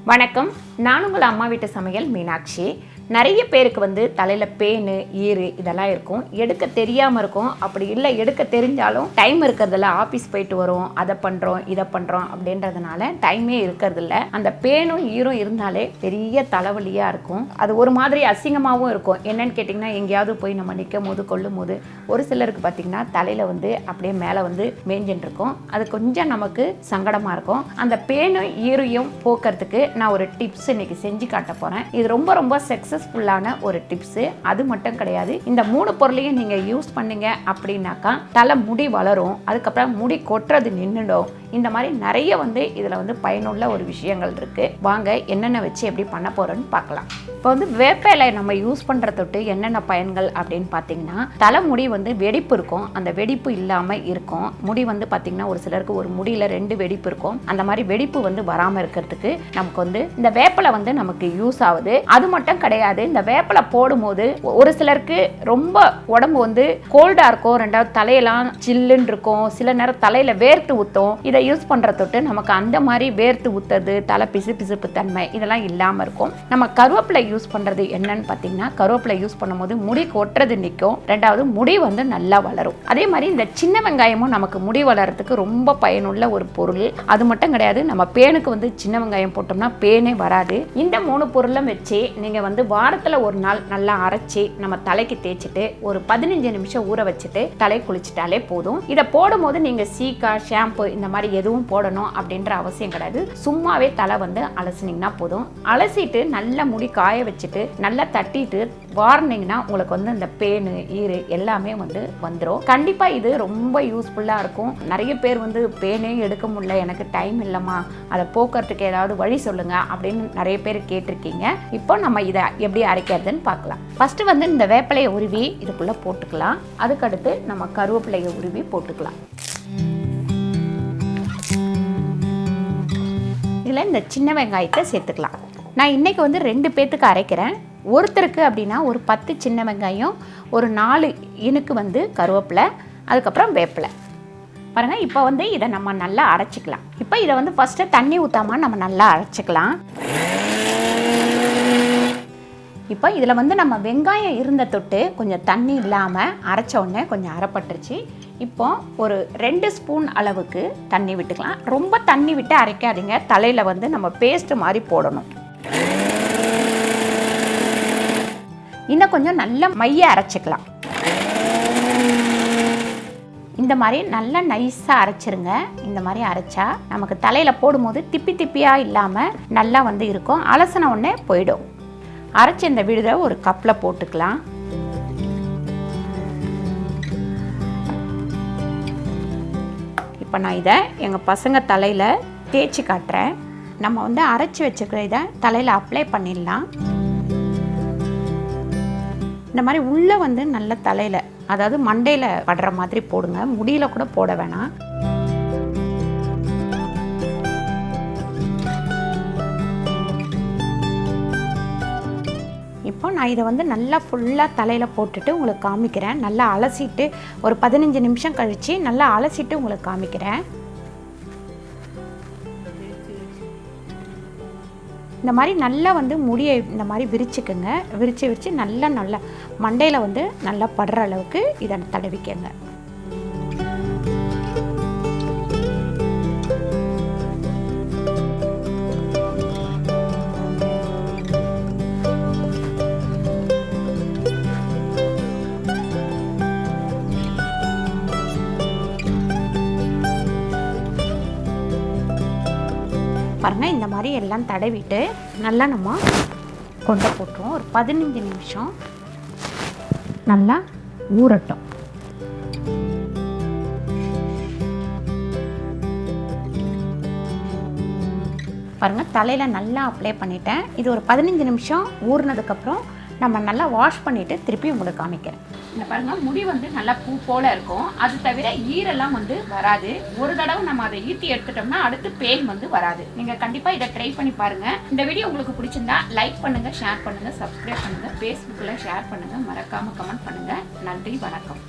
வணக்கம். நான் உங்கள் அம்மா வீட்டு சமையல் மீனாட்சி. நிறைய பேருக்கு தலையில் பேனு ஈறு இதெல்லாம் இருக்கும், எடுக்க தெரியாமல் இருக்கும். அப்படி இல்லை எடுக்க தெரிஞ்சாலும் டைம் இருக்கிறதில்ல, ஆஃபீஸ் போயிட்டு வரும், அதை பண்ணுறோம் இதை பண்ணுறோம் அப்படின்றதுனால டைமே இருக்கிறதில்ல. அந்த பேனும் ஈரும் இருந்தாலே பெரிய தலைவலியாக இருக்கும். அது ஒரு மாதிரி அசிங்கமாகவும் இருக்கும். என்னன்னு கேட்டிங்கன்னா, எங்கேயாவது போய் நம்ம நிற்கும் போது கொள்ளும் போது ஒரு சிலருக்கு பார்த்திங்கன்னா தலையில் அப்படியே மேலே மேஞ்சின்னு இருக்கும். அது கொஞ்சம் நமக்கு சங்கடமாக இருக்கும். அந்த பேனும் ஈரையும் போக்குறதுக்கு நான் ஒரு டிப்ஸ் இன்னைக்கு செஞ்சு காட்ட போகிறேன். இது ரொம்ப ரொம்ப சக்ஸஸ்ஃபுல்லான ஒரு டிப்ஸு. அது மட்டும் கிடையாது, இந்த 3 பொருளையும் நீங்கள் யூஸ் பண்ணீங்க அப்படின்னாக்கா தலை முடி வளரும், அதுக்கப்புறம் முடி கொட்டுறது நின்றுடும். இந்த மாதிரி நிறைய இதில் பயனுள்ள ஒரு விஷயங்கள் இருக்குது. வாங்க என்னென்ன வச்சு எப்படி பண்ண போகிறோன்னு பார்க்கலாம். இப்போ வேப்ப இலை நம்ம யூஸ் பண்ணுற தொட்டு என்னென்ன பயன்கள் அப்படின்னு பார்த்தீங்கன்னா, தலைமுடி வெடிப்பு இருக்கும், அந்த வெடிப்பு இல்லாமல் இருக்கும். முடி பார்த்தீங்கன்னா ஒரு சிலருக்கு ஒரு முடியில் 2 வெடிப்பு இருக்கும். அந்த மாதிரி வெடிப்பு வராமல் இருக்கிறதுக்கு நமக்கு இந்த வேப்பலை நமக்கு யூஸ் ஆகுது. அது மட்டும் கிடையாது, இந்த வேப்பலை போடும்போது ஒரு சிலருக்கு ரொம்ப உடம்பு கோல்டாக இருக்கும், ரெண்டாவது தலையெல்லாம் சில்லுன்னு இருக்கும், சில நேரம் தலையில் வேர்த்து ஊற்றும். இதை யூஸ் பண்ணுற தொட்டு நமக்கு அந்த மாதிரி வேர்த்து ஊற்றுறது, தலை பிசு பிசுப்பு தன்மை இதெல்லாம் இல்லாமல் இருக்கும். நம்ம கருவேப்பிலை யூஸ் பண்ணுறது என்னன்னு பார்த்தீங்கன்னா, கருவேப்பிலை யூஸ் பண்ணும்போது முடி கொட்டுறது நிற்கும், ரெண்டாவது முடி நல்லா வளரும். அதே மாதிரி இந்த சின்ன வெங்காயமும் நமக்கு முடி வளர்கிறதுக்கு ரொம்ப பயனுள்ள ஒரு பொருள். அது மட்டும் கிடையாது, நம்ம பேனுக்கு சின்ன வெங்காயம் போட்டோம்னா பேனே வராது. இந்த 3 பொருளும் வச்சு நீங்கள் வாரத்தில் ஒரு நாள் நல்லா அரைச்சி நம்ம தலைக்கு தேய்ச்சிட்டு ஒரு 15 நிமிஷம் ஊற வச்சுட்டு தலை குளிச்சுட்டாலே போதும். இதை போடும்போது நீங்கள் சீக்கா ஷாம்பு இந்த மாதிரி எதுவும் போடணும் அப்படின்ற அவசியம் கிடையாது. சும்மாவே தலை அலசினீங்கன்னா போதும். அலசிட்டு நல்லா முடி காய வச்சுட்டு நல்லா தட்டிட்டு வார்னிங்கன்னா உங்களுக்கு இந்த பேனு ஈரு எல்லாமே வந்துடும். கண்டிப்பாக இது ரொம்ப யூஸ்ஃபுல்லாக இருக்கும். நிறைய பேர் பேனே எடுக்க முடியல, எனக்கு டைம் இல்லைம்மா, அதை போக்குறதுக்கு ஏதாவது வழி சொல்லுங்க அப்படின்னு நிறைய பேர் கேட்டிருக்கீங்க. இப்போ நம்ம இதை எப்படி அரைக்கிறதுன்னு பார்க்கலாம். ஃபர்ஸ்ட் இந்த வேப்பிலையை உருவி இதுக்குள்ளே போட்டுக்கலாம். அதுக்கடுத்து நம்ம கருவேப்பிலையை உருவி போட்டுக்கலாம். இதில் இந்த சின்ன வெங்காயத்தை சேர்த்துக்கலாம். நான் இன்றைக்கி 2 பேத்துக்கு அரைக்கிறேன். ஒருத்தருக்கு அப்படின்னா ஒரு 10 சின்ன வெங்காயம், ஒரு 4 இனுக்கு கருவேப்பிலை, அதுக்கப்புறம் வேப்பிலை. பாருங்கள், இப்போ இதை நம்ம நல்லா அரைச்சிக்கலாம். இப்போ இதை ஃபஸ்ட்டு தண்ணி ஊற்றாமல் நம்ம நல்லா அரைச்சிக்கலாம். இப்போ இதில் நம்ம வெங்காயம் இருந்த தொட்டு கொஞ்சம் தண்ணி இல்லாமல் அரைச்ச உடனே கொஞ்சம் அரைப்பட்டுருச்சு. இப்போ ஒரு 2 ஸ்பூன் அளவுக்கு தண்ணி விட்டுக்கலாம். ரொம்ப தண்ணி விட்டு அரைக்காதீங்க, தலையில் நம்ம பேஸ்ட்டு மாதிரி போடணும். இன்னும் கொஞ்சம் நல்ல மைய அரைச்சிக்கலாம். இந்த மாதிரி நல்லா நைஸாக அரைச்சிருங்க. இந்த மாதிரி அரைச்சா நமக்கு தலையில் போடும்போது திப்பி திப்பியாக இல்லாமல் நல்லா இருக்கும். அலசின உடனே போயிடும். அரைச்சி இந்த விழுதை ஒரு கப்பில் போட்டுக்கலாம். இப்போ நான் இதை எங்கள் பசங்க தலையில் தேய்ச்சி காட்டுறேன். நம்ம அரைச்சி வச்சுக்கிற இதை தலையில் அப்ளை பண்ணிடலாம். இந்த மாதிரி உள்ளே நல்ல தலையில், அதாவது மண்டையில் படுற மாதிரி போடுங்க, முடியில் கூட போட வேணாம். இப்போ நான் இதை நல்லா ஃபுல்லாக தலையில் போட்டுட்டு உங்களுக்கு காமிக்கிறேன். நல்லா அலசிட்டு ஒரு 15 நிமிஷம் கழித்து நல்லா அலசிட்டு உங்களுக்கு காமிக்கிறேன். இந்த மாதிரி நல்லா முடியை இந்த மாதிரி விரிச்சுக்குங்க. விரித்து நல்லா மண்டையில் நல்லா படுற அளவுக்கு இதை தடவிக்கங்க. பாருங்கள், இந்த மாதிரி எல்லாம் தடவிட்டு நல்லா நம்ம கொண்டை போட்டுருவோம். ஒரு 15 நிமிஷம் நல்லா ஊறட்டும். பாருங்கள், தலையில் நல்லா அப்ளை பண்ணிட்டேன். இது ஒரு 15 நிமிஷம் ஊறினதுக்கப்புறம் நம்ம நல்லா வாஷ் பண்ணிவிட்டு திருப்பி உங்களுக்கு காமிக்கிறேன். இந்த பாருங்கள், முடி நல்லா பூ போல் இருக்கும். அது தவிர ஈரெல்லாம் வராது. ஒரு தடவை நம்ம அதை ஈட்டி எடுத்துட்டோம்னா அடுத்து பேன் வராது. நீங்கள் கண்டிப்பாக இதை ட்ரை பண்ணி பாருங்கள். இந்த வீடியோ உங்களுக்கு பிடிச்சிருந்தா லைக் பண்ணுங்கள், ஷேர் பண்ணுங்கள், சப்ஸ்கிரைப் பண்ணுங்கள், ஃபேஸ்புக்கில் ஷேர் பண்ணுங்கள், மறக்காமல் கமெண்ட் பண்ணுங்கள். நன்றி, வணக்கம்.